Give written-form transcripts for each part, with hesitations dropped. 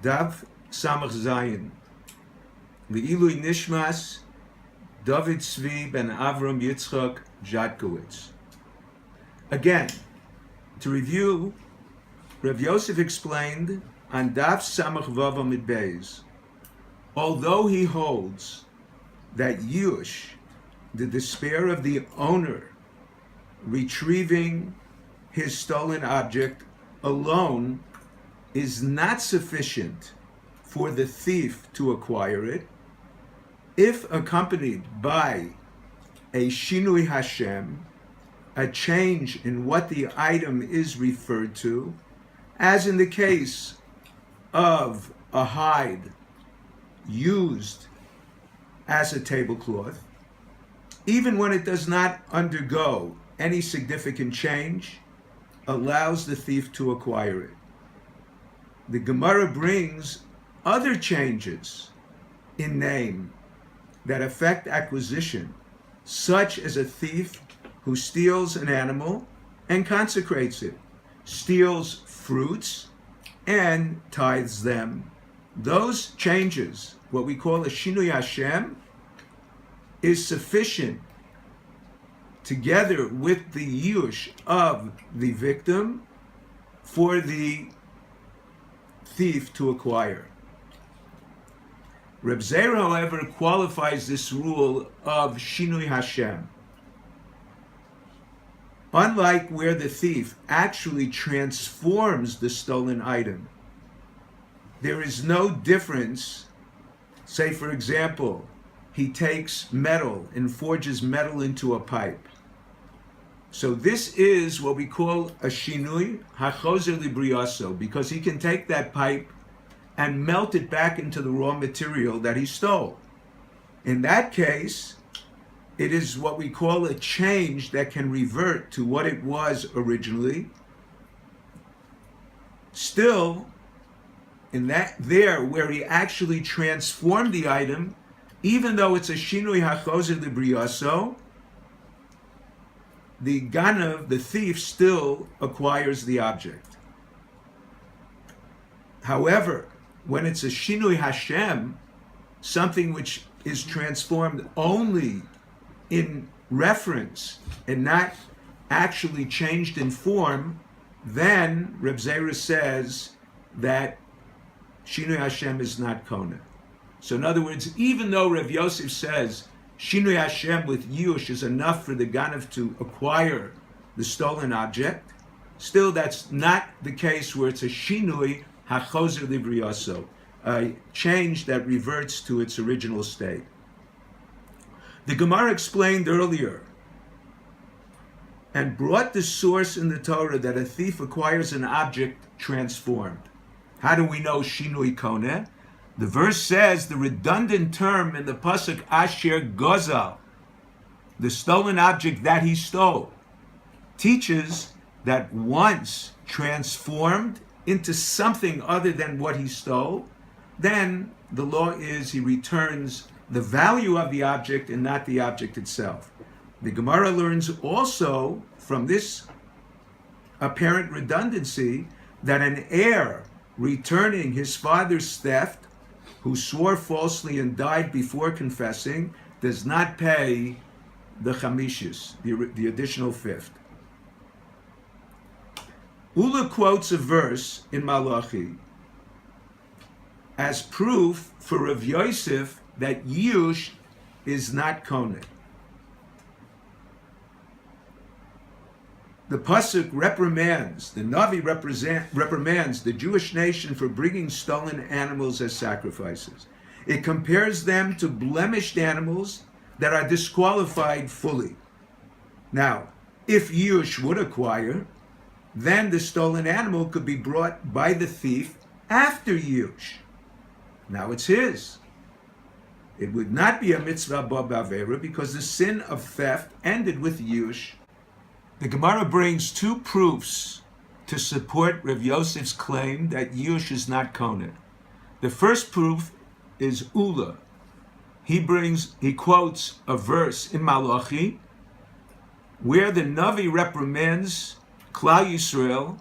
Dav Samach Zayin. Le'ilui Nishmas David Tzvi ben Avram Yitzchak Jatkowitz. Again, to review, Rav Yosef explained on Dav Samach Vav Amid Beis, although he holds that Yush, the despair of the owner retrieving his stolen object alone, is not sufficient for the thief to acquire it, if accompanied by a Shinui Hashem, a change in what the item is referred to, as in the case of a hide used as a tablecloth, even when it does not undergo any significant change, allows the thief to acquire it. The Gemara brings other changes in name that affect acquisition, such as a thief who steals an animal and consecrates it, steals fruits and tithes them. Those changes, what we call a Shinui Hashem, is sufficient, together with the yush of the victim, for the thief to acquire. Reb Zeir, however, qualifies this rule of Shinui Hashem. Unlike where the thief actually transforms the stolen item, there is no difference. Say, for example, he takes metal and forges metal into a pipe. So this is what we call a Shinui HaChozer Libriaso, because he can take that pipe and melt it back into the raw material that he stole. In that case, it is what we call a change that can revert to what it was originally. Still, in that there where he actually transformed the item, even though it's a Shinui HaChozer Libriaso, the Ganav, the thief, still acquires the object. However, when it's a Shinui Hashem, something which is transformed only in reference and not actually changed in form, then Reb Zeir says that Shinui Hashem is not Kona. So in other words, even though Rav Yosef says Shinui Hashem with Yush is enough for the Ganav to acquire the stolen object, still that's not the case where it's a Shinui HaChozer Libriaso, a change that reverts to its original state. The Gemara explained earlier and brought the source in the Torah that a thief acquires an object transformed. How do we know Shinui Koneh? The verse says the redundant term in the pasuk Asher Gozal, the stolen object that he stole, teaches that once transformed into something other than what he stole, then the law is he returns the value of the object and not the object itself. The Gemara learns also from this apparent redundancy that an heir returning his father's theft, who swore falsely and died before confessing, does not pay the chamishis, the additional fifth. Ula quotes a verse in Malachi as proof for Rav Yosef that Yush is not Koneh. The pasuk reprimands, the Navi reprimands the Jewish nation for bringing stolen animals as sacrifices. It compares them to blemished animals that are disqualified fully. Now, if Yush would acquire, then the stolen animal could be brought by the thief after Yush. Now it's his. It would not be a mitzvah ba'avera because the sin of theft ended with Yush. The Gemara brings two proofs to support Rav Yosef's claim that Yush is not Koneh. The first proof is Ula. He quotes a verse in Malachi where the Navi reprimands Klal Yisrael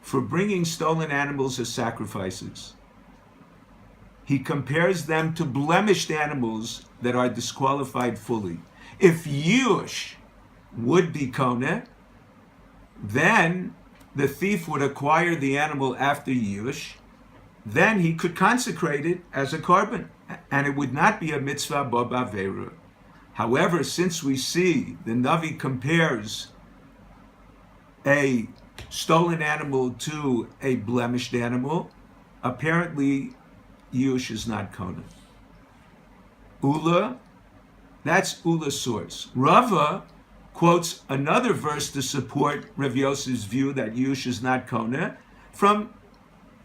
for bringing stolen animals as sacrifices. he compares them to blemished animals that are disqualified fully. If Yush would be Koneh, then the thief would acquire the animal after Yush, then he could consecrate it as a korban, and it would not be a mitzvah bo b'aveira. However, since we see the Navi compares a stolen animal to a blemished animal, apparently Yush is not Koneh. Ula, that's Ula's source. Rava quotes another verse to support Rav Yosef's view that Yush is not Koneh from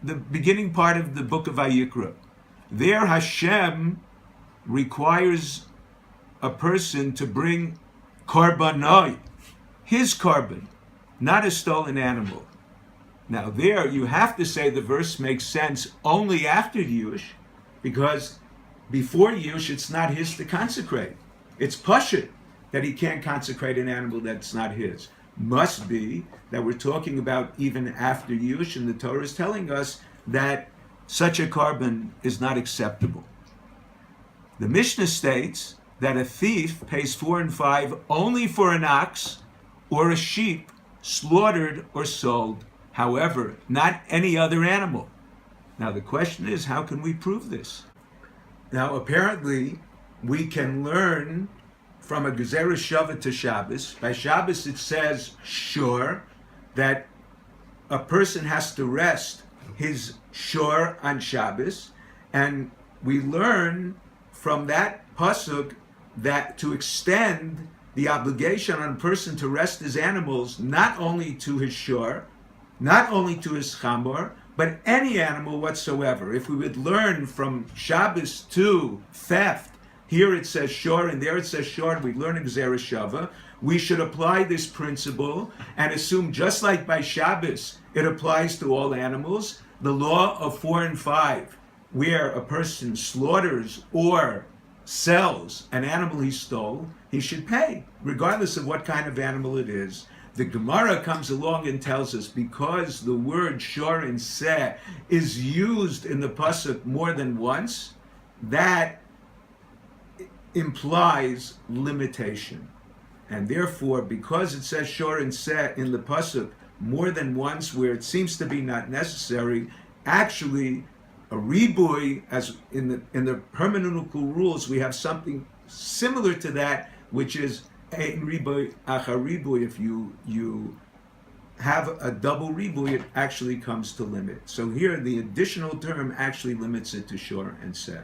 the beginning part of the book of Vayikra. There Hashem requires a person to bring korbanoi, his korban, not a stolen animal. Now there you have to say the verse makes sense only after Yush, because before Yush it's not his to consecrate. It's pashut that he can't consecrate an animal that's not his. Must be that we're talking about even after Yush, and the Torah is telling us that such a korban is not acceptable. The Mishnah states that a thief pays 4 and 5 only for an ox or a sheep slaughtered or sold. However, not any other animal. Now the question is, how can we prove this? Now apparently we can learn from a Gezerah Shavah to Shabbos. By Shabbos it says, sure, that a person has to rest his shore on Shabbos, and we learn from that pasuk that to extend the obligation on a person to rest his animals not only to his shore, not only to his chamor, but any animal whatsoever. If we would learn from Shabbos to theft, here it says shore and there it says shore, and we learn in Gezerah Shavah, we should apply this principle and assume just like by Shabbos it applies to all animals, the law of 4 and 5, where a person slaughters or sells an animal he stole, he should pay, regardless of what kind of animal it is. The Gemara comes along and tells us because the word shor and seh is used in the pasuk more than once, that implies limitation. And therefore, because it says shor and seh in the pasuk more than once, where it seems to be not necessary, actually a ribui, as in the hermeneutical rules, we have something similar to that, which is ein ribui achar ribui. If you have a double ribui, it actually comes to limit. So here, the additional term actually limits it to shor and seh.